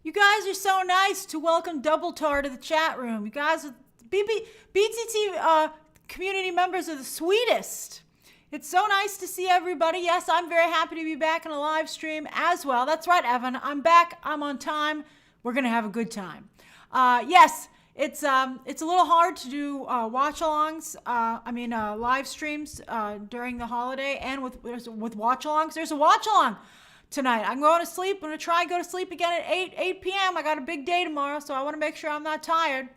You guys are so nice to welcome Double Tar to the chat room. You guys, BTT community members are the sweetest. It's so nice to see everybody. Yes, I'm very happy to be back in a live stream as well. That's right, Evan. I'm back. I'm on time. We're going to have a good time. Yes, it's a little hard to do watch-alongs. Live streams during the holiday and with watch-alongs. There's a watch-along tonight. I'm going to sleep. I'm going to try and go to sleep again at 8 p.m. I got a big day tomorrow, so I want to make sure I'm not tired.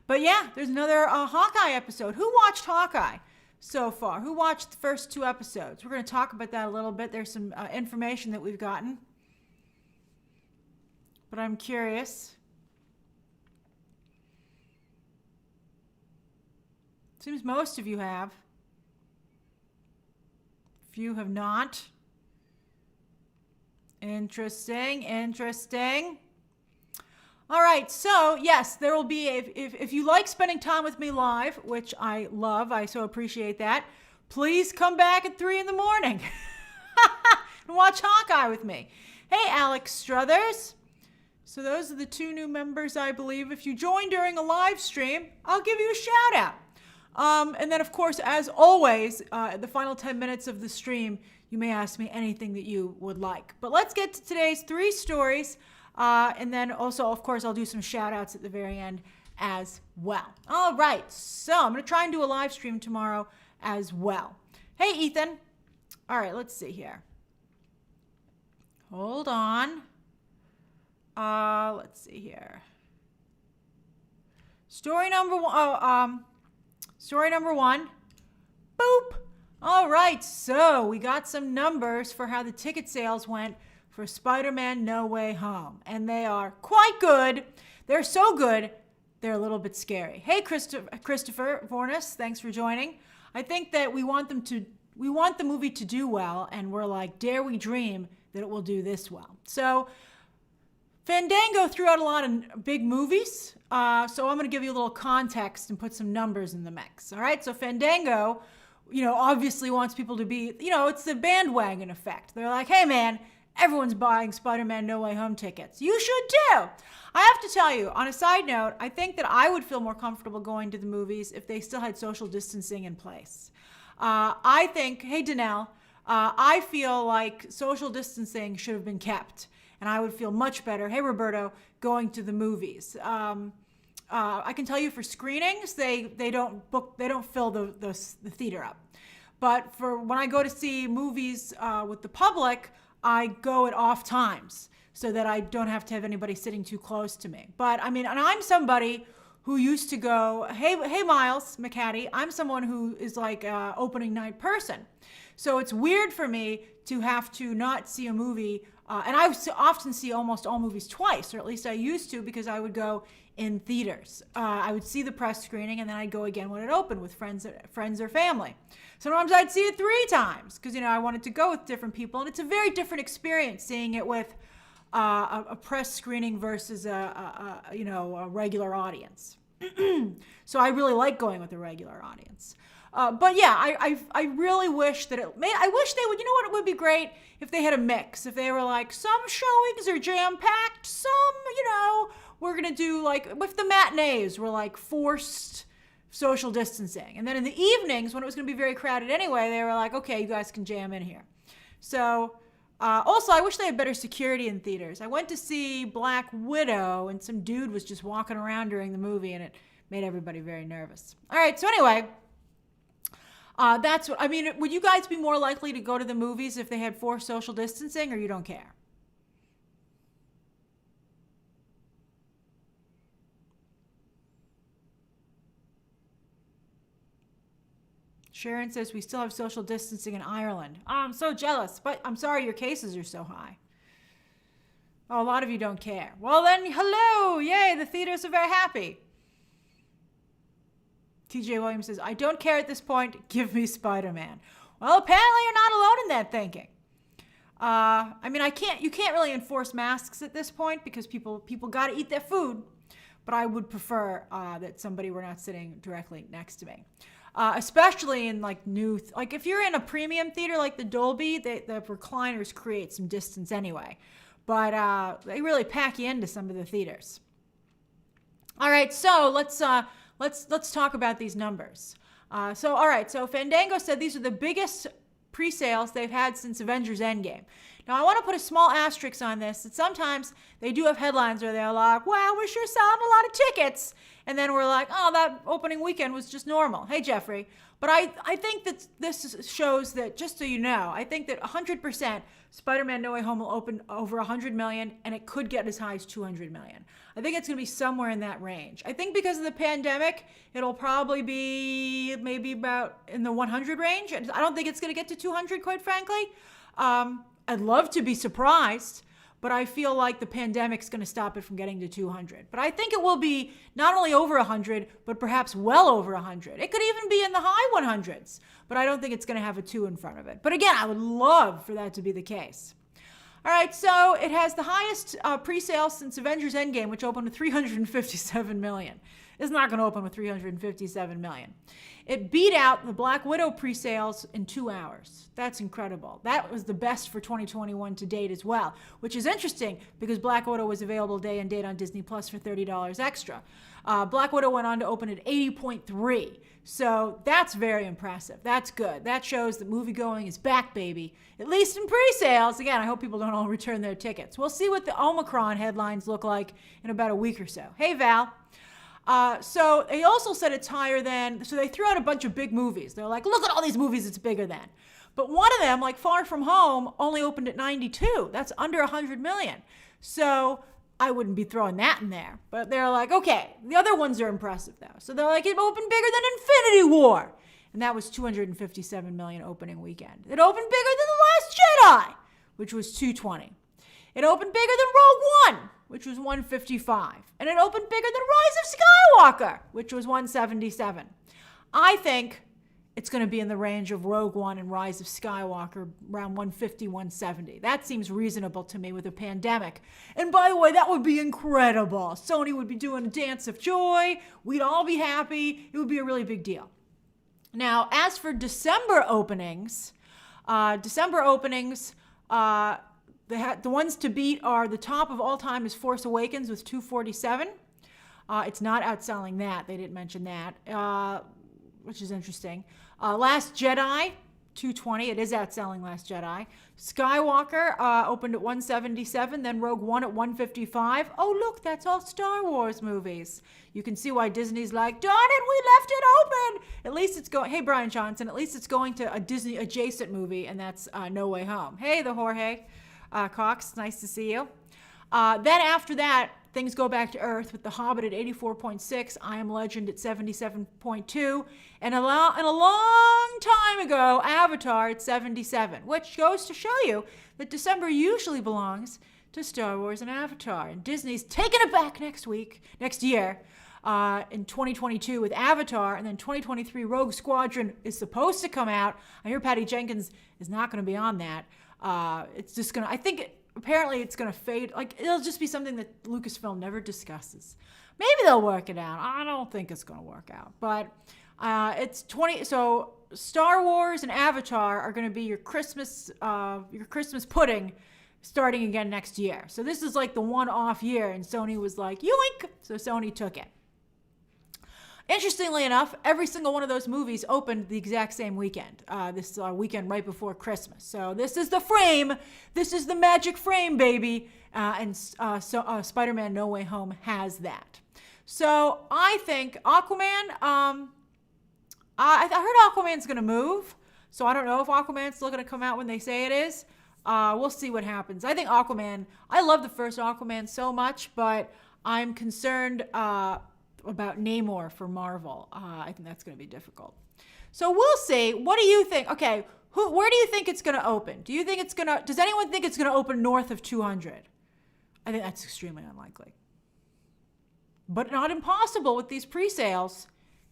But yeah, there's another Hawkeye episode. Who watched Hawkeye so far? Who watched the first 2 episodes? We're going to talk about that a little bit. There's some information that we've gotten. But I'm curious. Seems most of you have. Few have not. Interesting. All right, so yes, there will be, if you like spending time with me live, which I love, I so appreciate that, please come back at 3 in the morning and watch Hawkeye with me. Hey, Alex Struthers. So those are the 2 new members, I believe. If you join during a live stream, I'll give you a shout out. And then, of course, as always, the final 10 minutes of the stream, you may ask me anything that you would like. But let's get to today's 3 stories. And then also, of course, I'll do some shout outs at the very end as well. All right. So I'm going to try and do a live stream tomorrow as well. Hey, Ethan. All right. Let's see here. Hold on. Let's see here. Story number 1. Boop. All right. So we got some numbers for how the ticket sales went for Spider-Man No Way Home. And they are quite good. They're so good, they're a little bit scary. Hey, Christopher Vornis, thanks for joining. I think that we want the movie to do well, and we're like, dare we dream that it will do this well. So Fandango threw out a lot of big movies, so I'm going to give you a little context and put some numbers in the mix. All right, so Fandango, obviously wants people to be, it's the bandwagon effect. They're like, hey, man, everyone's buying Spider-Man No Way Home tickets. You should too. I have to tell you, on a side note, I think that I would feel more comfortable going to the movies if they still had social distancing in place. I think, hey, Danelle, I feel like social distancing should have been kept. And I would feel much better, hey, Roberto, going to the movies. I can tell you for screenings, they don't fill the theater up. But for when I go to see movies with the public, I go at off times so that I don't have to have anybody sitting too close to me. But I mean, and I'm somebody who used to go, hey, Miles McCaddy, I'm someone who is like an opening night person. So it's weird for me to have to not see a movie. And I often see almost all movies twice, or at least I used to, because I would go in theaters. I would see the press screening, and then I'd go again when it opened with friends or family. Sometimes I'd see it 3 times because, I wanted to go with different people. And it's a very different experience seeing it with a press screening versus a regular audience. So I really like going with a regular audience. But yeah, I really wish that I wish they would, it would be great if they had a mix. If they were like, some showings are jam-packed, some, we're going to do like, if the matinees were like forced social distancing. And then in the evenings, when it was going to be very crowded anyway, they were like, okay, you guys can jam in here. So, also, I wish they had better security in theaters. I went to see Black Widow, and some dude was just walking around during the movie, and it made everybody very nervous. All right, so anyway, would you guys be more likely to go to the movies if they had forced social distancing, or you don't care? Sharon says we still have social distancing in Ireland. Oh, I'm so jealous, but I'm sorry your cases are so high. Oh, a lot of you don't care. Well then, hello! Yay, the theaters are very happy. TJ Williams says, I don't care at this point. Give me Spider-Man. Well, apparently you're not alone in that thinking. You can't really enforce masks at this point because people got to eat their food. But I would prefer that somebody were not sitting directly next to me. Especially in like if you're in a premium theater like the Dolby, the recliners create some distance anyway. but they really pack you into some of the theaters. All right, so let's talk about these numbers. So Fandango said these are the biggest pre-sales they've had since Avengers Endgame. Now, I want to put a small asterisk on this, that sometimes they do have headlines where they're like, wow, we're sure selling a lot of tickets. And then we're like, oh, that opening weekend was just normal. Hey, Jeffrey. But I think that this shows that, just so you know, I think that 100% Spider-Man No Way Home will open over 100 million, and it could get as high as 200 million. I think it's going to be somewhere in that range. I think because of the pandemic, it'll probably be maybe about in the 100 range. I don't think it's going to get to 200, quite frankly. I'd love to be surprised, but I feel like the pandemic's going to stop it from getting to 200. But I think it will be not only over 100, but perhaps well over 100. It could even be in the high 100s, but I don't think it's going to have a 2 in front of it. But again, I would love for that to be the case. All right, so it has the highest pre-sale since Avengers Endgame, which opened with 357 million. It's not going to open with 357 million. It beat out the Black Widow pre-sales in 2 hours. That's incredible. That was the best for 2021 to date as well, which is interesting because Black Widow was available day and date on Disney Plus for $30 extra. Black Widow went on to open at 80.3. So that's very impressive. That's good. That shows that moviegoing is back, baby. At least in pre-sales. Again, I hope people don't all return their tickets. We'll see what the Omicron headlines look like in about a week or so. Hey, Val. So they also said it's higher than, so they threw out a bunch of big movies. They're like, look at all these movies it's bigger than. But one of them, like Far From Home, only opened at 92. That's under 100 million. So I wouldn't be throwing that in there. But they're like, okay, the other ones are impressive though. So they're like, it opened bigger than Infinity War. And that was 257 million opening weekend. It opened bigger than The Last Jedi, which was 220. It opened bigger than Rogue One, which was 155. And it opened bigger than Rise of Skywalker, which was 177. I think it's going to be in the range of Rogue One and Rise of Skywalker, around 150, 170. That seems reasonable to me with a pandemic. And by the way, that would be incredible. Sony would be doing a dance of joy. We'd all be happy. It would be a really big deal. Now, as for December openings, the ones to beat are the top of all time is Force Awakens with 247. It's not outselling that. They didn't mention that, which is interesting. Last Jedi, 220. It is outselling Last Jedi. Skywalker opened at 177, then Rogue One at 155. Oh, look, that's all Star Wars movies. You can see why Disney's like, darn it, we left it open. At least it's going, hey, Brian Johnson, at least it's going to a Disney adjacent movie, and that's No Way Home. Hey, the Jorge Cox, nice to see you. Then after that, things go back to Earth with The Hobbit at 84.6, I Am Legend at 77.2, and a long time ago, Avatar at 77, which goes to show you that December usually belongs to Star Wars and Avatar. And Disney's taking it back next year, in 2022 with Avatar, and then 2023 Rogue Squadron is supposed to come out. I hear Patty Jenkins is not going to be on that. It's just going to, I think, apparently it's going to fade. Like, it'll just be something that Lucasfilm never discusses. Maybe they'll work it out. I don't think it's going to work out. But so Star Wars and Avatar are going to be your Christmas pudding starting again next year. So this is like the one-off year, and Sony was like, yoink! So Sony took it. Interestingly enough, every single one of those movies opened the exact same weekend, this weekend right before Christmas. So this is the frame. This is the magic frame, baby. And Spider-Man No Way Home has that. So I think Aquaman, I heard Aquaman's going to move. So I don't know if Aquaman's still going to come out when they say it is. We'll see what happens. I think Aquaman, I love the first Aquaman so much, but I'm concerned about Namor for Marvel. I think that's going to be difficult. So we'll see. What do you think? Okay, where do you think it's going to open? Does anyone think it's going to open north of 200? I think that's extremely unlikely. But not impossible with these pre-sales.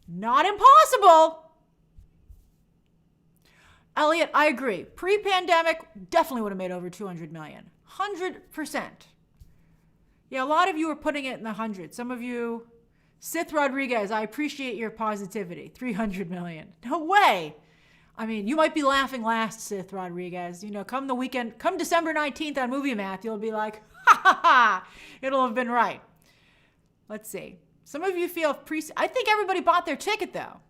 Not impossible. Elliot, I agree. Pre-pandemic, definitely would have made over 200 million. 100%. Yeah, a lot of you are putting it in the hundreds. Some of you... Sith Rodriguez, I appreciate your positivity. 300 million. No way. I mean, you might be laughing last, Sith Rodriguez. Come the weekend, come December 19th on Movie Math, you'll be like, ha ha ha, it'll have been right. Let's see. Some of you feel I think everybody bought their ticket though.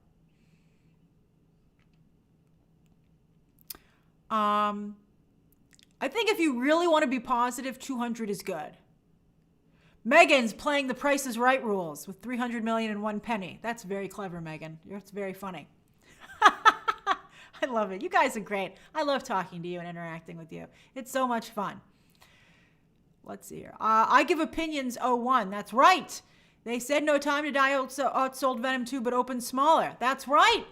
I think if you really want to be positive, 200 is good. Megan's playing the Price is Right rules with 300 million and 1 penny. That's very clever, Megan. It's very funny. I love it. You guys are great. I love talking to you and interacting with you. It's so much fun. Let's see here. I give opinions 01. That's right. They said No Time to Die outsold Venom 2, but opened smaller. That's right.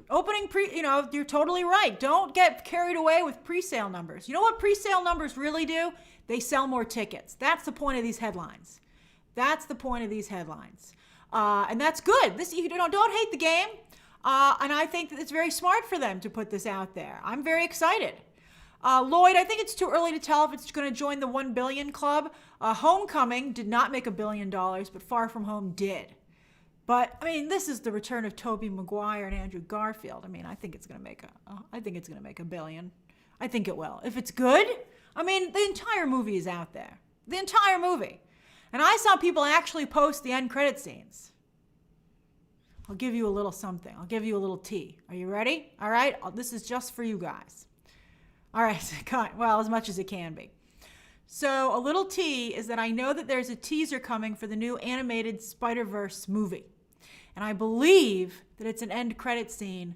Opening you're totally right. Don't get carried away with pre-sale numbers. You know what pre-sale numbers really do? They sell more tickets. That's the point of these headlines. That's the point of these headlines. And that's good. Don't hate the game. And I think that it's very smart for them to put this out there. I'm very excited. Lloyd, I think it's too early to tell if it's going to join the 1 billion club. Homecoming did not make $1 billion, but Far From Home did. But I mean, this is the return of Tobey Maguire and Andrew Garfield. I mean, I think it's going to make $1 billion. I think it will. If it's good, I mean, the entire movie is out there. The entire movie. And I saw people actually post the end credit scenes. I'll give you a little something. I'll give you a little tea. Are you ready? All right. This is just for you guys. All right. Well, as much as it can be. So a little tea is that I know that there's a teaser coming for the new animated Spider-Verse movie. And I believe that it's an end credit scene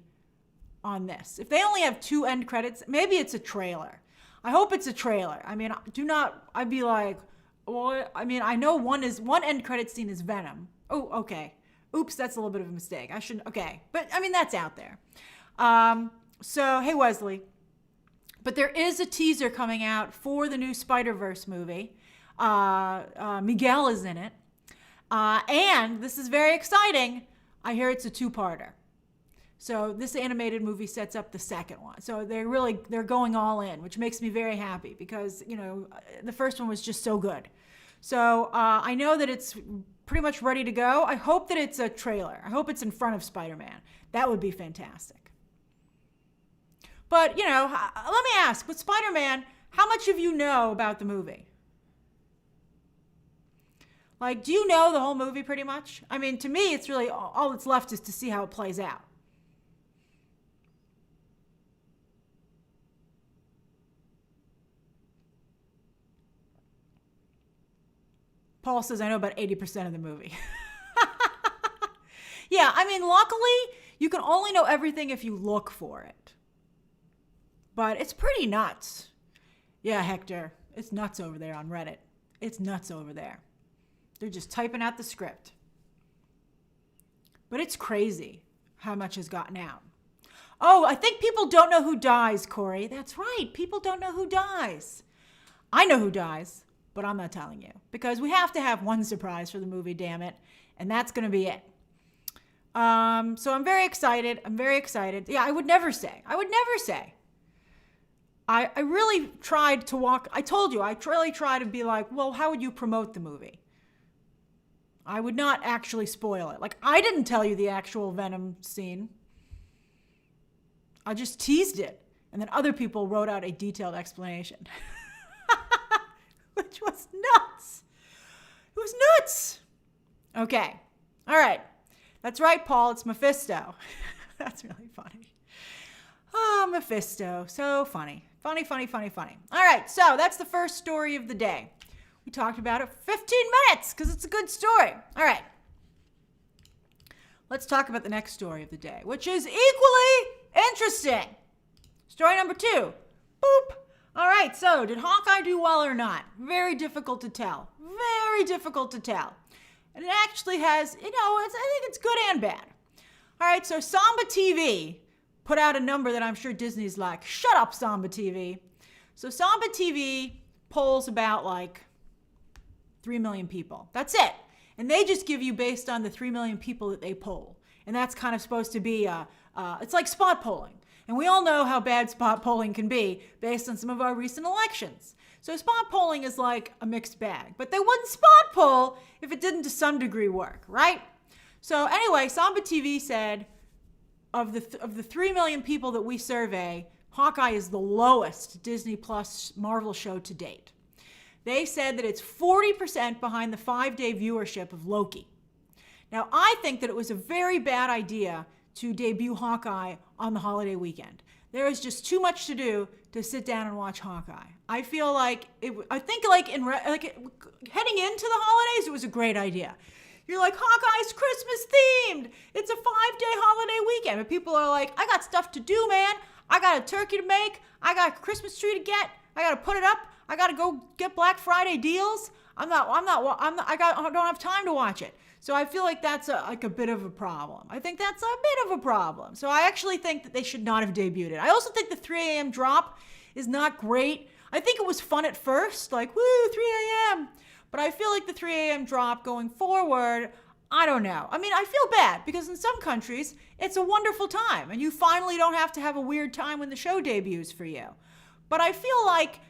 on this. If they only have 2 end credits, maybe it's a trailer. I hope it's a trailer. I mean, I'd be like, well, I mean, I know one end credit scene is Venom. Oh, okay. Oops, that's a little bit of a mistake. I shouldn't, okay. But I mean, that's out there. So, hey, Wesley. But there is a teaser coming out for the new Spider-Verse movie. Miguel is in it. And this is very exciting. I hear it's a 2-parter. So this animated movie sets up the second one. So they're going all in, which makes me very happy because, the first one was just so good. So I know that it's pretty much ready to go. I hope that it's a trailer. I hope it's in front of Spider-Man. That would be fantastic. But, let me ask, with Spider-Man, how much of you know about the movie? Like, do you know the whole movie pretty much? I mean, to me, it's really all that's left is to see how it plays out. Paul says, I know about 80% of the movie. Yeah, I mean, luckily, you can only know everything if you look for it. But it's pretty nuts. Yeah, Hector, it's nuts over there on Reddit. It's nuts over there. They're just typing out the script. But it's crazy how much has gotten out. Oh, I think people don't know who dies, Corey. That's right. People don't know who dies. I know who dies, but I'm not telling you. Because we have to have one surprise for the movie, damn it. And that's going to be it. So I'm very excited. Yeah, I would never say. I really tried to walk. I told you, I really tried to be like, well, how would you promote the movie? I would not actually spoil it. Like, I didn't tell you the actual Venom scene. I just teased it. And then other people wrote out a detailed explanation. Which was nuts. It was nuts. Okay. All right. That's right, Paul. It's Mephisto. That's really funny. Oh, Mephisto. So funny. Funny. All right. So that's the first story of the day. We talked about it for 15 minutes because it's a good story. All right. Let's talk about the next story of the day, which is equally interesting. Story number 2. Boop. All right. So did Hawkeye do well or not? Very difficult to tell. And it actually has, I think it's good and bad. All right. So Samba TV put out a number that I'm sure Disney's like, shut up, Samba TV. So Samba TV polls about like 3 million people. That's it. And they just give you based on the 3 million people that they poll. And that's kind of supposed to be, it's like spot polling. And we all know how bad spot polling can be based on some of our recent elections. So spot polling is like a mixed bag. But they wouldn't spot poll if it didn't to some degree work, right? So anyway, Samba TV said, of the 3 million people that we survey, Hawkeye is the lowest Disney Plus Marvel show to date. They said that it's 40% behind the 5-day viewership of Loki. Now, I think that it was a very bad idea to debut Hawkeye on the holiday weekend. There is just too much to do to sit down and watch Hawkeye. I feel like heading into the holidays, it was a great idea. You're like, Hawkeye's Christmas themed. It's a 5-day holiday weekend. But people are like, I got stuff to do, man. I got a turkey to make. I got a Christmas tree to get. I got to put it up. I got to go get Black Friday deals. I don't have time to watch it. So I feel like that's a bit of a problem. I think that's a bit of a problem. So I actually think that they should not have debuted it. I also think the 3 a.m. drop is not great. I think it was fun at first, like, woo, 3 a.m. But I feel like the 3 a.m. drop going forward, I don't know. I mean, I feel bad because in some countries, it's a wonderful time and you finally don't have to have a weird time when the show debuts for you. But I feel like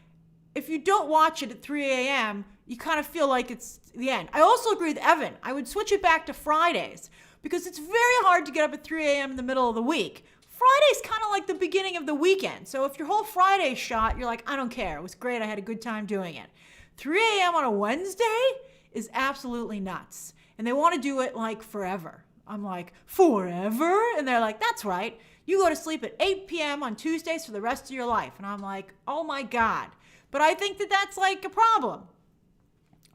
if you don't watch it at 3 a.m., you kind of feel like it's the end. I also agree with Evan. I would switch it back to Fridays because it's very hard to get up at 3 a.m. in the middle of the week. Friday's kind of like the beginning of the weekend. So if your whole Friday's shot, you're like, I don't care. It was great. I had a good time doing it. 3 a.m. on a Wednesday is absolutely nuts. And they want to do it like forever. I'm like, forever? And they're like, that's right. You go to sleep at 8 p.m. on Tuesdays for the rest of your life. And I'm like, oh my God. But I think that that's like a problem.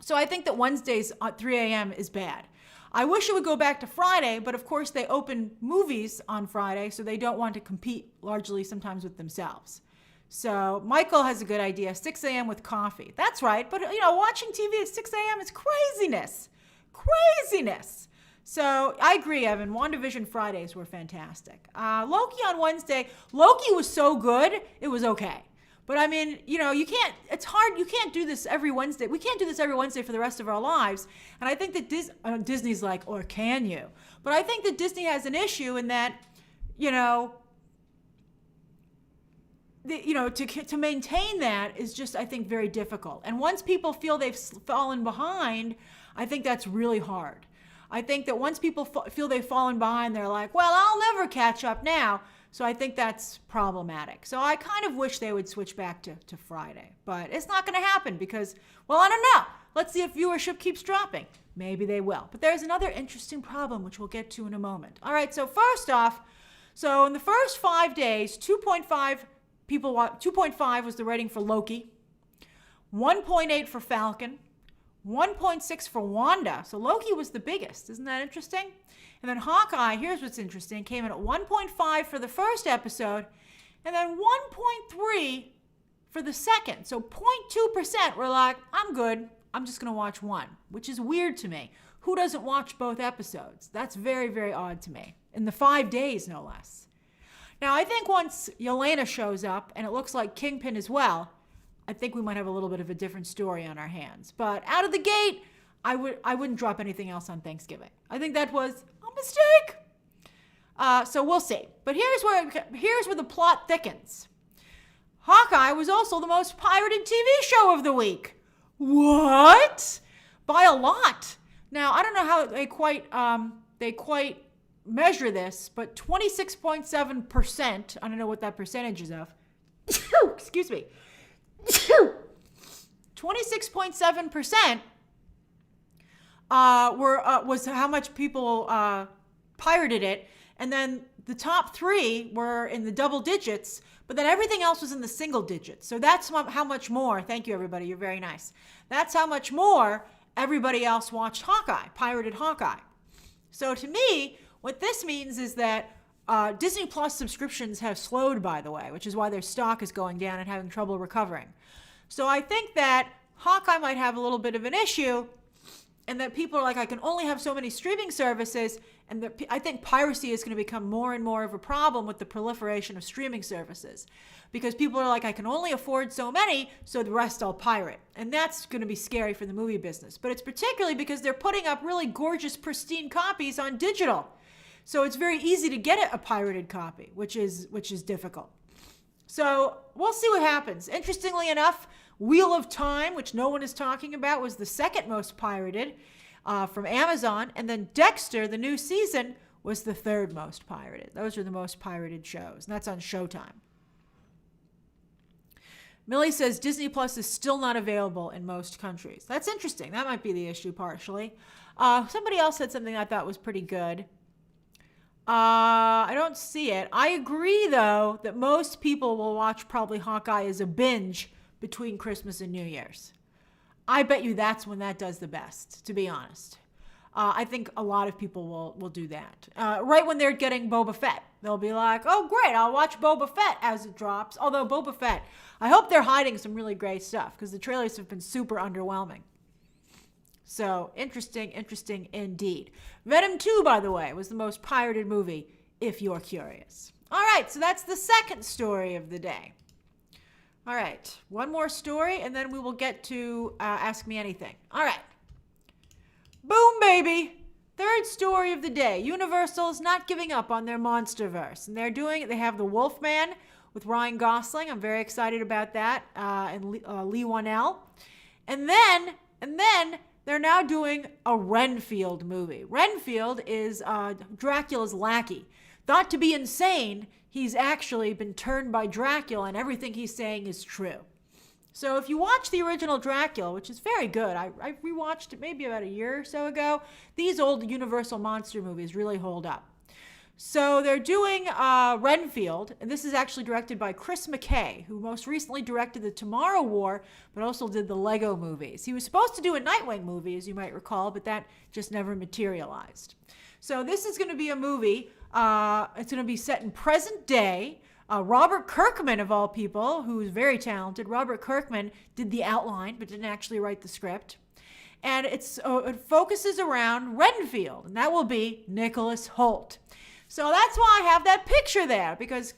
So I think that Wednesdays at 3 a.m. is bad. I wish it would go back to Friday, but of course they open movies on Friday, so they don't want to compete largely sometimes with themselves. So Michael has a good idea, 6 a.m. with coffee. That's right, but watching TV at 6 a.m. is craziness. Craziness. So I agree, Evan. WandaVision Fridays were fantastic. Loki on Wednesday, Loki was so good, it was okay. But I mean, it's hard. You can't do this every Wednesday. We can't do this every Wednesday for the rest of our lives. And I think that Disney's like, or can you? But I think that Disney has an issue in that, to maintain that is just, I think, very difficult. And once people feel they've fallen behind, I think that's really hard. I think that once people feel they've fallen behind, they're like, well, I'll never catch up now. So I think that's problematic. So I kind of wish they would switch back to Friday. But it's not going to happen because, well, I don't know. Let's see if viewership keeps dropping. Maybe they will. But there's another interesting problem, which we'll get to in a moment. All right, so first off, in the first 5 days, 2.5 was the rating for Loki, 1.8 for Falcon, 1.6 for Wanda. So Loki was the biggest. Isn't that interesting? And then Hawkeye, here's what's interesting, came in at 1.5 for the first episode, and then 1.3 for the second. So 0.2% were like, I'm good. I'm just going to watch one, which is weird to me. Who doesn't watch both episodes? That's very, very odd to me. In the 5 days, no less. Now, I think once Yelena shows up, and it looks like Kingpin as well, I think we might have a little bit of a different story on our hands. But out of the gate, I wouldn't drop anything else on Thanksgiving. I think that was a mistake. So we'll see. But here's where the plot thickens. Hawkeye was also the most pirated TV show of the week. What? By a lot. Now, I don't know how they quite measure this, but 26.7%, I don't know what that percentage is of. Excuse me. 26.7% was how much people pirated it, and then the top 3 were in the double digits, but then everything else was in the single digits. So that's how much more. Thank you, everybody. You're very nice. That's how much more everybody else watched Hawkeye, pirated Hawkeye. So to me, what this means is that Disney Plus subscriptions have slowed, by the way, which is why their stock is going down and having trouble recovering. So I think that Hawkeye might have a little bit of an issue, and that people are like, I can only have so many streaming services, and I think piracy is going to become more and more of a problem with the proliferation of streaming services, because people are like, I can only afford so many, so the rest I'll pirate. And that's going to be scary for the movie business. But it's particularly because they're putting up really gorgeous, pristine copies on digital. So it's very easy to get a pirated copy, which is difficult. So we'll see what happens. Interestingly enough, Wheel of Time, which no one is talking about, was the second most pirated from Amazon. And then Dexter, the new season, was the third most pirated. Those are the most pirated shows, and that's on Showtime. Millie says Disney Plus is still not available in most countries. That's interesting. That might be the issue partially. Somebody else said something I thought was pretty good. I don't see it. I agree, though, that most people will watch probably Hawkeye as a binge between Christmas and New Year's. I bet you that's when that does the best, to be honest. I think a lot of people will do that. Right when they're getting Boba Fett. They'll be like, oh, great, I'll watch Boba Fett as it drops. Although Boba Fett, I hope they're hiding some really great stuff because the trailers have been super underwhelming. So, interesting indeed. Venom 2, by the way, was the most pirated movie, if you're curious. All right, so that's the second story of the day. All right, one more story, and then we will get to Ask Me Anything. All right. Boom, baby. Third story of the day. Universal's not giving up on their Monsterverse. And they have the Wolfman with Ryan Gosling. I'm very excited about that. And Lee Whannell. And then they're now doing a Renfield movie. Renfield is Dracula's lackey. Thought to be insane, he's actually been turned by Dracula, and everything he's saying is true. So if you watch the original Dracula, which is very good, I rewatched it maybe about a year or so ago, these old Universal monster movies really hold up. So they're doing Renfield, and this is actually directed by Chris McKay, who most recently directed the Tomorrow War, but also did the Lego movies. He was supposed to do a Nightwing movie, as you might recall, but that just never materialized. So this is going to be a movie. It's going to be set in present day. Robert Kirkman, of all people, who is very talented, Robert Kirkman did the outline, but didn't actually write the script. And it focuses around Renfield, and that will be Nicholas Hoult. So that's why I have that picture there, because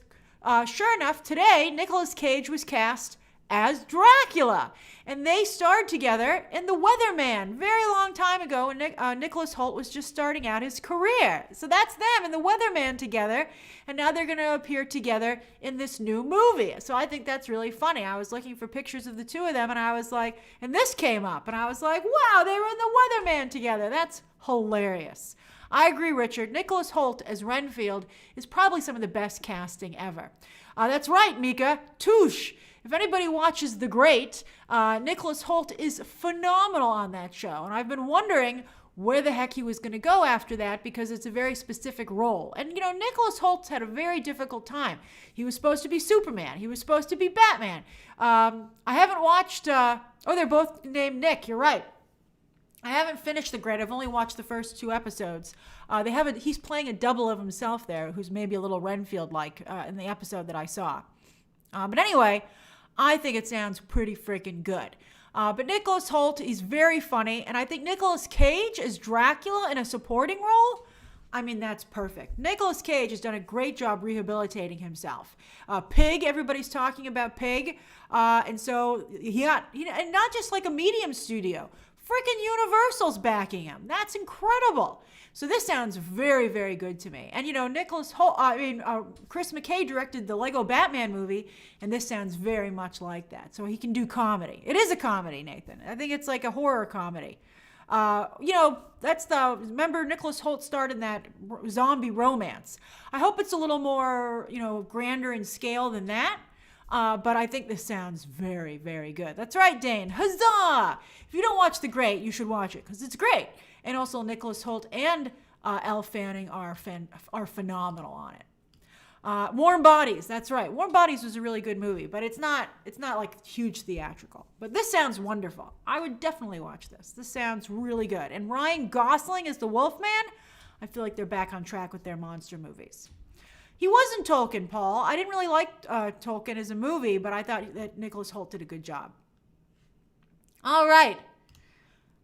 sure enough, today, Nicolas Cage was cast as Dracula. And they starred together in The Weatherman very long time ago when Nicholas Hoult was just starting out his career. So that's them and The Weatherman together. And now they're going to appear together in this new movie. So I think that's really funny. I was looking for pictures of the two of them and I was like, and this came up. And I was like, wow, they were in The Weatherman together. That's hilarious. I agree, Richard. Nicholas Hoult as Renfield is probably some of the best casting ever. That's right, Mika. Touche. If anybody watches The Great, Nicholas Hoult is phenomenal on that show. And I've been wondering where the heck he was going to go after that because it's a very specific role. And, Nicholas Hoult's had a very difficult time. He was supposed to be Superman. He was supposed to be Batman. I haven't watched... they're both named Nick. You're right. I haven't finished The Great. I've only watched the first 2 episodes. He's playing a double of himself there, who's maybe a little Renfield-like in the episode that I saw. But anyway, I think it sounds pretty freaking good. But Nicholas Hoult is very funny, and I think Nicolas Cage as Dracula in a supporting role, that's perfect. Nicolas Cage has done a great job rehabilitating himself. Pig, everybody's talking about Pig. And so he got, and not just like a medium studio. Freaking Universal's backing him. That's incredible. So this sounds very, very good to me. And Chris McKay directed the Lego Batman movie, and this sounds very much like that. So he can do comedy. It is a comedy, Nathan. I think it's like a horror comedy. Remember Nicholas Hoult starred in that zombie romance. I hope it's a little more, grander in scale than that. But I think this sounds very, very good. That's right, Dane. Huzzah! If you don't watch The Great, you should watch it because it's great. And also Nicholas Hoult and Elle Fanning are phenomenal on it. Warm Bodies, that's right. Warm Bodies was a really good movie, but it's not like huge theatrical. But this sounds wonderful. I would definitely watch this. This sounds really good. And Ryan Gosling is the Wolfman. I feel like they're back on track with their monster movies. He wasn't Tolkien, Paul. I didn't really like Tolkien as a movie, but I thought that Nicholas Hoult did a good job. All right.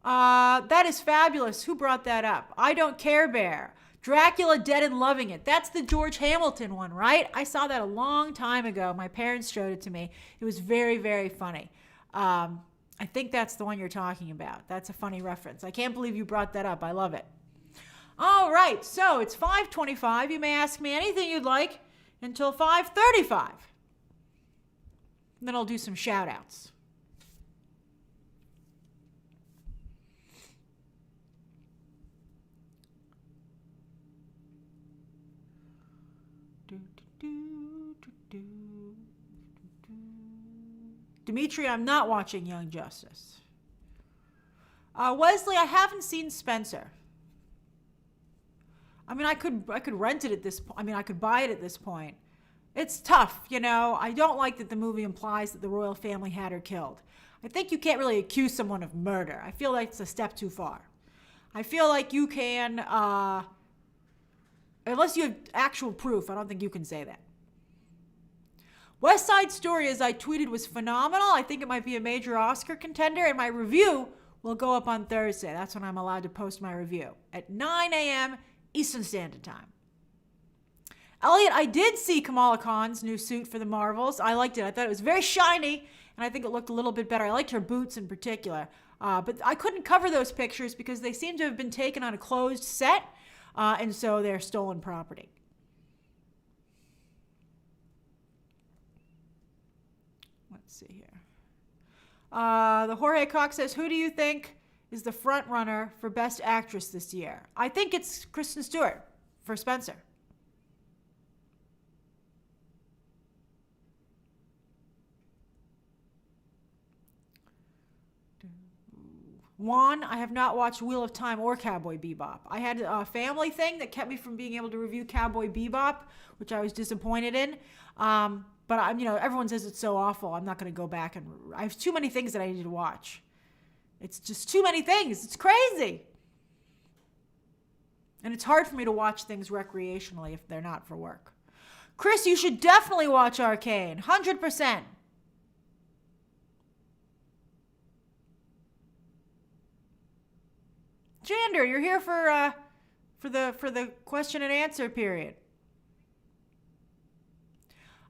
That is fabulous. Who brought that up? I Don't Care Bear. Dracula Dead and Loving It. That's the George Hamilton one, right? I saw that a long time ago. My parents showed it to me. It was very, very funny. I think that's the one you're talking about. That's a funny reference. I can't believe you brought that up. I love it. All right, so it's 5:25. You may ask me anything you'd like until 5:35. Then I'll do some shout-outs. Dimitri, I'm not watching Young Justice. Wesley, I haven't seen Spencer. I mean, I could rent it at this point. I mean, I could buy it at this point. It's tough, you know. I don't like that the movie implies that the royal family had her killed. I think you can't really accuse someone of murder. I feel like it's a step too far. I feel like you can, unless you have actual proof, I don't think you can say that. West Side Story, as I tweeted, was phenomenal. I think it might be a major Oscar contender, and my review will go up on Thursday. That's when I'm allowed to post my review at 9 a.m. Eastern Standard Time. Elliot, I did see Kamala Khan's new suit for the Marvels. I liked it. I thought it was very shiny, and I think it looked a little bit better. I liked her boots in particular. But I couldn't cover those pictures because they seem to have been taken on a closed set, and so they're stolen property. Let's see here. The Jorge Cox says, who do you think is the front runner for Best Actress this year? I think it's Kristen Stewart for Spencer. Juan, I have not watched Wheel of Time or Cowboy Bebop. I had a family thing that kept me from being able to review Cowboy Bebop, which I was disappointed in. But I'm, everyone says it's so awful. I'm not going to go back and I have too many things that I need to watch. It's just too many things. It's crazy. And it's hard for me to watch things recreationally if they're not for work. Chris, you should definitely watch Arcane. 100%. Jander, you're here for the question and answer period.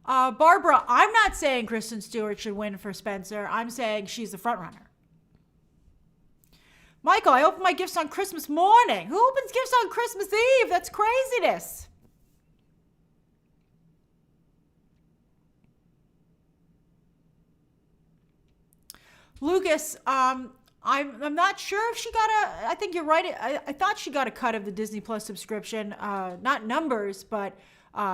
Barbara, I'm not saying Kristen Stewart should win for Spencer. I'm saying she's the front runner. Michael, I opened my gifts on Christmas morning. Who opens gifts on Christmas Eve? That's craziness. Lucas, I'm not sure if she got I think you're right. I thought she got a cut of the Disney Plus subscription. Not numbers, but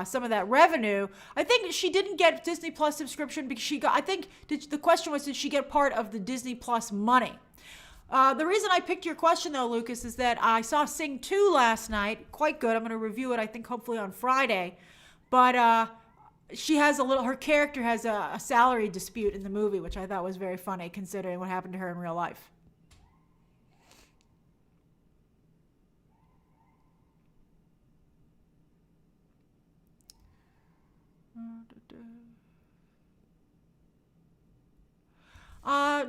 some of that revenue. I think she didn't get Disney Plus subscription because the question was, did she get part of the Disney Plus money? The reason I picked your question, though, Lucas, is that I saw Sing 2 last night. Quite good. I'm going to review it, I think, hopefully on Friday. But she has her character has a salary dispute in the movie, which I thought was very funny, considering what happened to her in real life.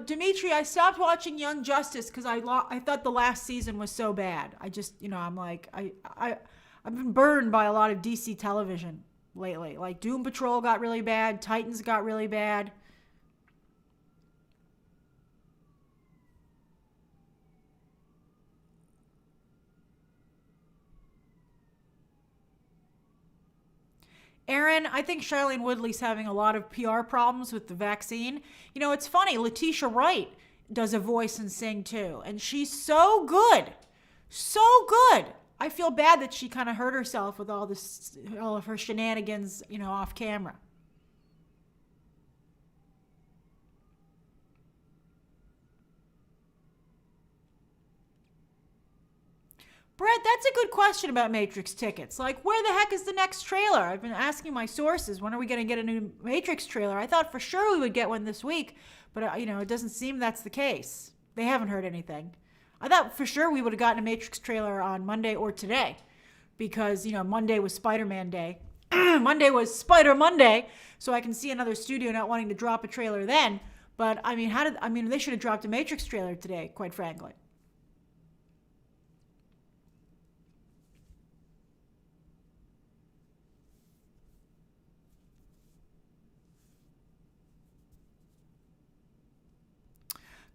Dimitri, I stopped watching Young Justice because I thought the last season was so bad. I just, I'm like, I've been burned by a lot of DC television lately. Like Doom Patrol got really bad, Titans got really bad. Aaron, I think Shailene Woodley's having a lot of PR problems with the vaccine. It's funny. Letitia Wright does a voice in Sing 2, and she's so good. So good. I feel bad that she kind of hurt herself with all of her shenanigans, off camera. Brett, that's a good question about Matrix tickets. Like, where the heck is the next trailer? I've been asking my sources, when are we going to get a new Matrix trailer? I thought for sure we would get one this week, but, it doesn't seem that's the case. They haven't heard anything. I thought for sure we would have gotten a Matrix trailer on Monday or today because, Monday was Spider-Man Day. Monday was Spider Monday, so I can see another studio not wanting to drop a trailer then. But, they should have dropped a Matrix trailer today, quite frankly.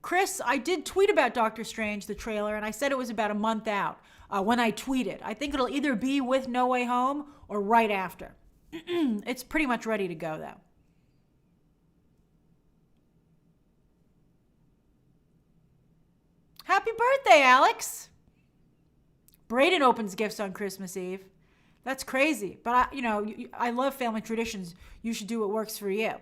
Chris, I did tweet about Doctor Strange, the trailer, and I said it was about a month out when I tweeted. I think it'll either be with No Way Home or right after. It's pretty much ready to go, though. Happy birthday, Alex. Braden opens gifts on Christmas Eve. That's crazy. But I love family traditions. You should do what works for you.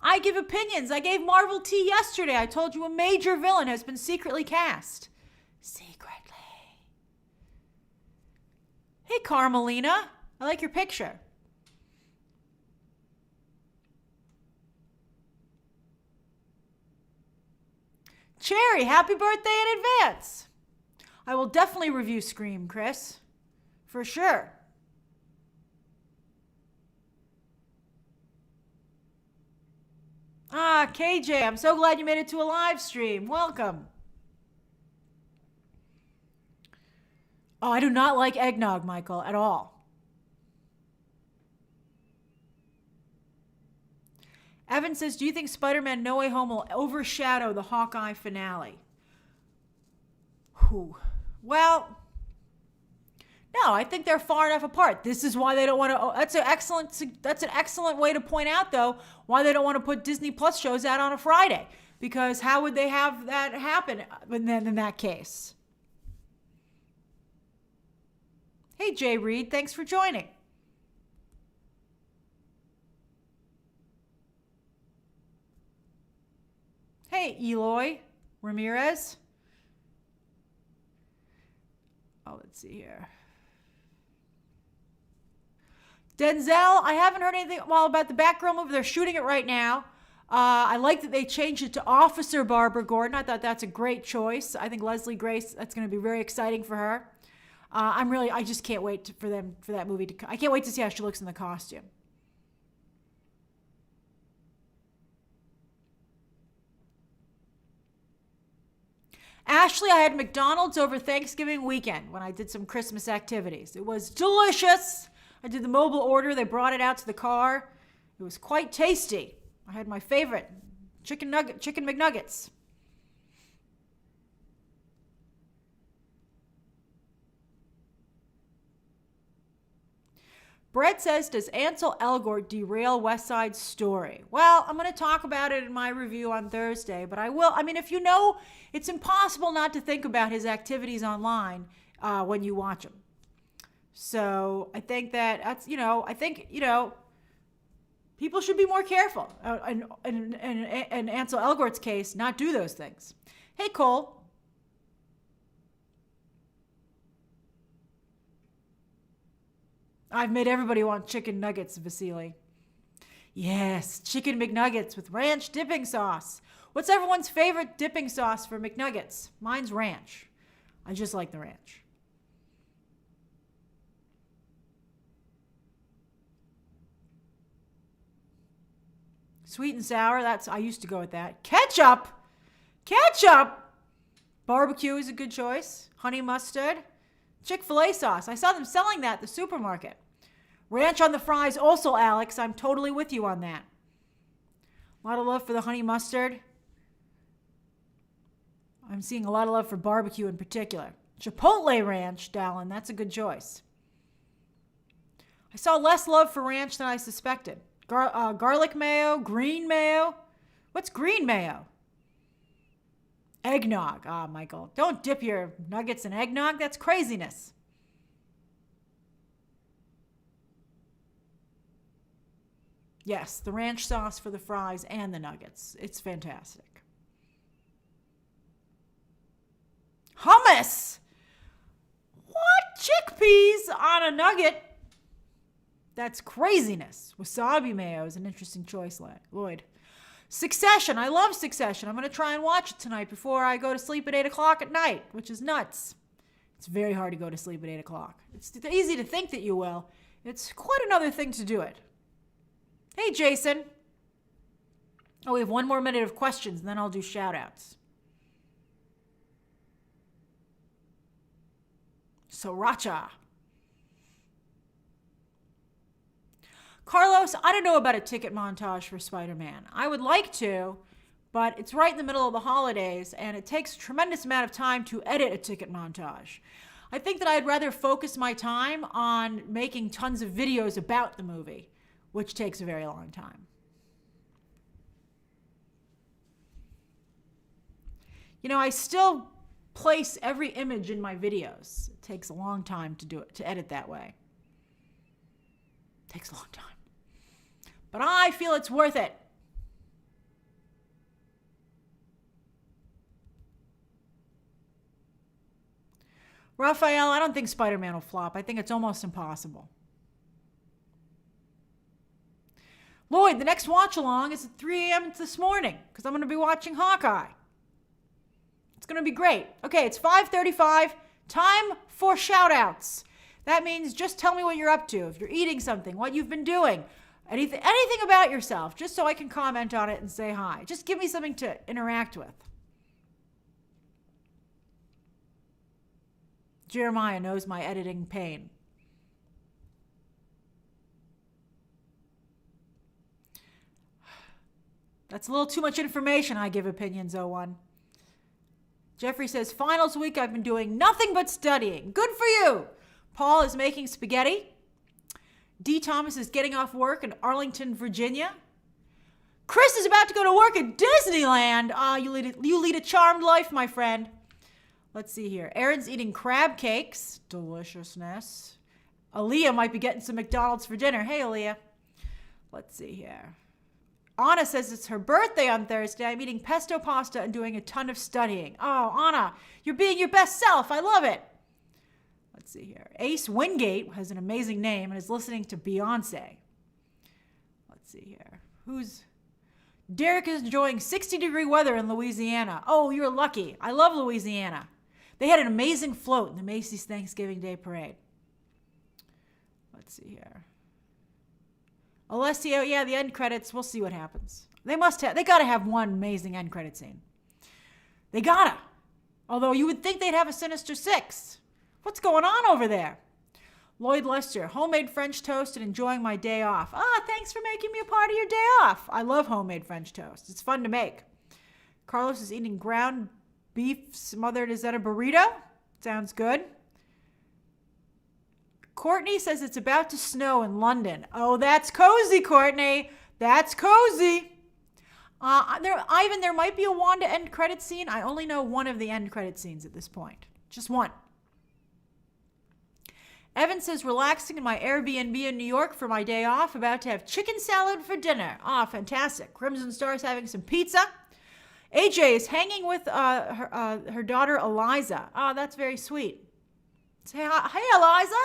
I give opinions. I gave Marvel tea yesterday. I told you a major villain has been secretly cast. Secretly. Hey, Carmelina. I like your picture. Cherry, happy birthday in advance. I will definitely review Scream, Chris. For sure. Ah, KJ, I'm so glad you made it to a live stream. Welcome. Oh, I do not like eggnog, Michael, at all. Evan says, do you think Spider-Man No Way Home will overshadow the Hawkeye finale? Whew. Well, no, I think they're far enough apart. This is why they don't want to. That's an excellent way to point out, though, why they don't want to put Disney Plus shows out on a Friday. Because how would they have that happen in that case? Hey, Jay Reed, thanks for joining. Hey, Eloy Ramirez. Oh, let's see here. Denzel, I haven't heard anything about the Batgirl movie. They're shooting it right now. I like that they changed it to Officer Barbara Gordon. I thought that's a great choice. I think Leslie Grace, that's going to be very exciting for her. I just can't wait for that movie to. I can't wait to see how she looks in the costume. Ashley, I had McDonald's over Thanksgiving weekend when I did some Christmas activities. It was delicious. I did the mobile order. They brought it out to the car. It was quite tasty. I had my favorite chicken McNuggets. Brett says, does Ansel Elgort derail West Side Story? Well, I'm going to talk about it in my review on Thursday, but I will. I mean, if you know, it's impossible not to think about his activities online when you watch them. So I think that's, people should be more careful. In Ansel Elgort's case, not do those things. Hey, Cole. I've made everybody want chicken nuggets, Vasily. Yes, chicken McNuggets with ranch dipping sauce. What's everyone's favorite dipping sauce for McNuggets? Mine's ranch. I just like the ranch. Sweet and sour, I used to go with that. Ketchup! Barbecue is a good choice. Honey mustard. Chick-fil-A sauce. I saw them selling that at the supermarket. Ranch on the fries also, Alex. I'm totally with you on that. A lot of love for the honey mustard. I'm seeing a lot of love for barbecue in particular. Chipotle ranch, Dallin. That's a good choice. I saw less love for ranch than I suspected. Garlic mayo, green mayo. What's green mayo? Eggnog. Ah, Michael, don't dip your nuggets in eggnog. That's craziness. Yes, the ranch sauce for the fries and the nuggets. It's fantastic. Hummus! What? Chickpeas on a nugget? That's craziness. Wasabi mayo is an interesting choice, Lloyd. Succession. I love Succession. I'm going to try and watch it tonight before I go to sleep at 8 o'clock at night, which is nuts. It's very hard to go to sleep at 8 o'clock. It's easy to think that you will. It's quite another thing to do it. Hey, Jason. Oh, we have one more minute of questions, and then I'll do shout-outs. Sriracha. Carlos, I don't know about a ticket montage for Spider-Man. I would like to, but it's right in the middle of the holidays, and it takes a tremendous amount of time to edit a ticket montage. I think that I'd rather focus my time on making tons of videos about the movie, which takes a very long time. I still place every image in my videos. It takes a long time to do it, to edit that way. It takes a long time. But I feel it's worth it. Raphael, I don't think Spider-Man will flop. I think it's almost impossible. Lloyd, the next watch-along is at 3 a.m. this morning because I'm going to be watching Hawkeye. It's going to be great. Okay, it's 5:35. Time for shout-outs. That means just tell me what you're up to. If you're eating something, what you've been doing, anything about yourself, just so I can comment on it and say hi. Just give me something to interact with. Jeremiah knows my editing pain. That's a little too much information. I give opinions, 01. Jeffrey says, finals week, I've been doing nothing but studying. Good for you. Paul is making spaghetti. D. Thomas is getting off work in Arlington, Virginia. Chris is about to go to work at Disneyland. You lead a charmed life, my friend. Let's see here. Aaron's eating crab cakes. Deliciousness. Aaliyah might be getting some McDonald's for dinner. Hey, Aaliyah. Let's see here. Anna says it's her birthday on Thursday. I'm eating pesto pasta and doing a ton of studying. Oh, Anna, you're being your best self. I love it. Let's see here. Ace Wingate has an amazing name and is listening to Beyonce. Let's see here. Derek is enjoying 60-degree weather in Louisiana. Oh, you're lucky. I love Louisiana. They had an amazing float in the Macy's Thanksgiving Day Parade. Let's see here. Alessio, yeah, the end credits. We'll see what happens. They gotta have one amazing end credit scene. They gotta. Although you would think they'd have a Sinister Six. What's going on over there? Lloyd Lester, homemade French toast and enjoying my day off. Thanks for making me a part of your day off. I love homemade French toast. It's fun to make. Carlos is eating ground beef smothered. Is that a burrito? Sounds good. Courtney says it's about to snow in London. Oh, that's cozy, Courtney. That's cozy. Ivan, there might be a Wanda end credit scene. I only know one of the end credit scenes at this point. Just one. Evan says, relaxing in my Airbnb in New York for my day off. About to have chicken salad for dinner. Fantastic. Crimson Star's having some pizza. AJ is hanging with her daughter, Eliza. That's very sweet. Say hi. Hey, Eliza.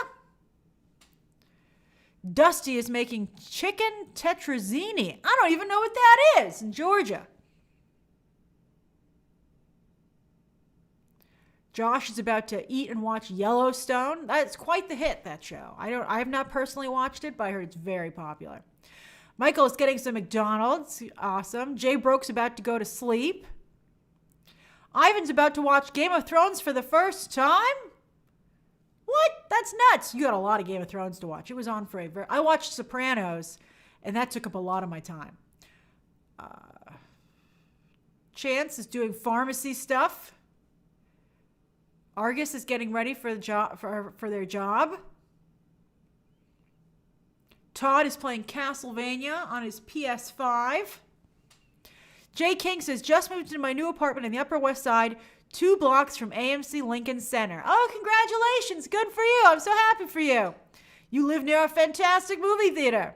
Dusty is making chicken tetrazzini. I don't even know what that is in Georgia. Josh is about to eat and watch Yellowstone. That's quite the hit, that show. I have not personally watched it, but I heard it's very popular. Michael is getting some McDonald's. Awesome. Jay Broke's about to go to sleep. Ivan's about to watch Game of Thrones for the first time. What? That's nuts. You got a lot of Game of Thrones to watch. It was on forever. I watched Sopranos, and that took up a lot of my time. Chance is doing pharmacy stuff. Argus is getting ready for the job for their job. Todd is playing Castlevania on his PS5. Jay King says, just moved into my new apartment in the Upper West Side, 2 blocks from AMC Lincoln Center. Oh, congratulations. Good for you. I'm so happy for you. You live near a fantastic movie theater.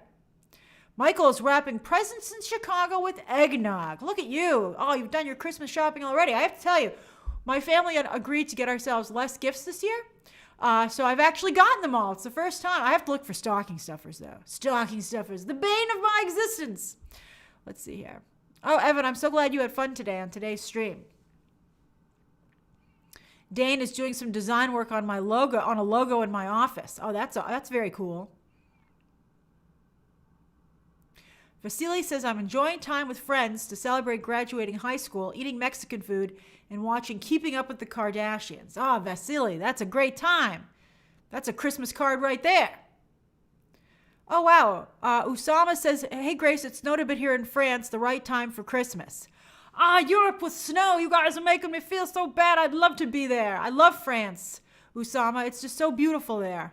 Michael is wrapping presents in Chicago with eggnog. Look at you. Oh, you've done your Christmas shopping already. I have to tell you, my family had agreed to get ourselves less gifts this year. So I've actually gotten them all. It's the first time. I have to look for stocking stuffers, though. Stocking stuffers, the bane of my existence. Let's see here. Oh, Evan, I'm so glad you had fun today on today's stream. Dane is doing some design work on a logo in my office. Oh, that's very cool. Vasily says, I'm enjoying time with friends to celebrate graduating high school, eating Mexican food, and watching Keeping Up with the Kardashians. Vasily, that's a great time. That's a Christmas card right there. Oh, wow. Usama says, hey, Grace, it snowed a bit here in France, the right time for Christmas. Europe with snow. You guys are making me feel so bad. I'd love to be there. I love France, Usama. It's just so beautiful there.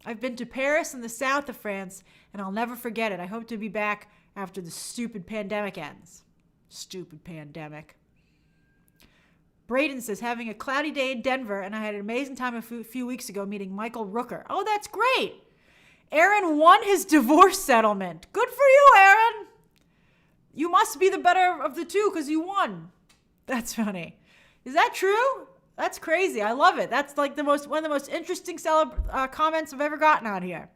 I've been to Paris and the south of France, and I'll never forget it. I hope to be back after the stupid pandemic ends. Stupid pandemic. Braden says, having a cloudy day in Denver, and I had an amazing time a few weeks ago meeting Michael Rooker. Oh, that's great. Aaron won his divorce settlement. Good for you, Aaron. You must be the better of the two because you won. That's funny. Is that true? That's crazy. I love it. That's like one of the most interesting comments I've ever gotten on here.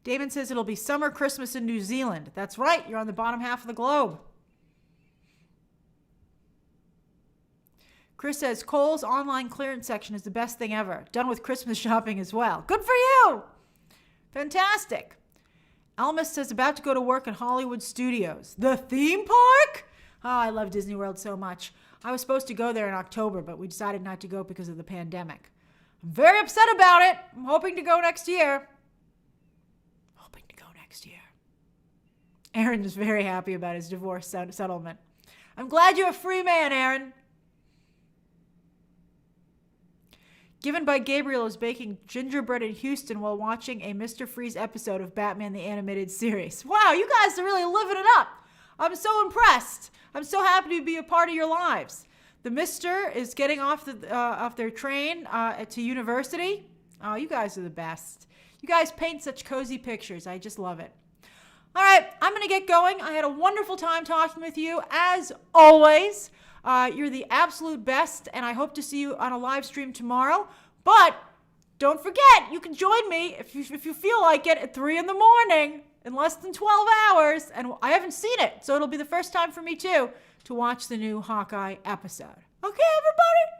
Damon says it'll be summer Christmas in New Zealand. That's right. You're on the bottom half of the globe. Chris says Kohl's online clearance section is the best thing ever. Done with Christmas shopping as well. Good for you. Fantastic. Alma says about to go to work at Hollywood Studios. The theme park? Oh, I love Disney World so much. I was supposed to go there in October, but we decided not to go because of the pandemic. I'm very upset about it. I'm hoping to go next year. Aaron is very happy about his divorce settlement. I'm glad you're a free man, Aaron. Given by Gabriel is baking gingerbread in Houston while watching a Mr. Freeze episode of Batman the Animated Series. Wow, you guys are really living it up. I'm so impressed. I'm so happy to be a part of your lives. The Mister is getting off their train to university. Oh, you guys are the best. You guys paint such cozy pictures. I just love it. All right, I'm going to get going. I had a wonderful time talking with you, as always. You're the absolute best, and I hope to see you on a live stream tomorrow. But don't forget, you can join me if you feel like it at 3 in the morning in less than 12 hours. And I haven't seen it, so it'll be the first time for me, too, to watch the new Hawkeye episode. Okay, everybody?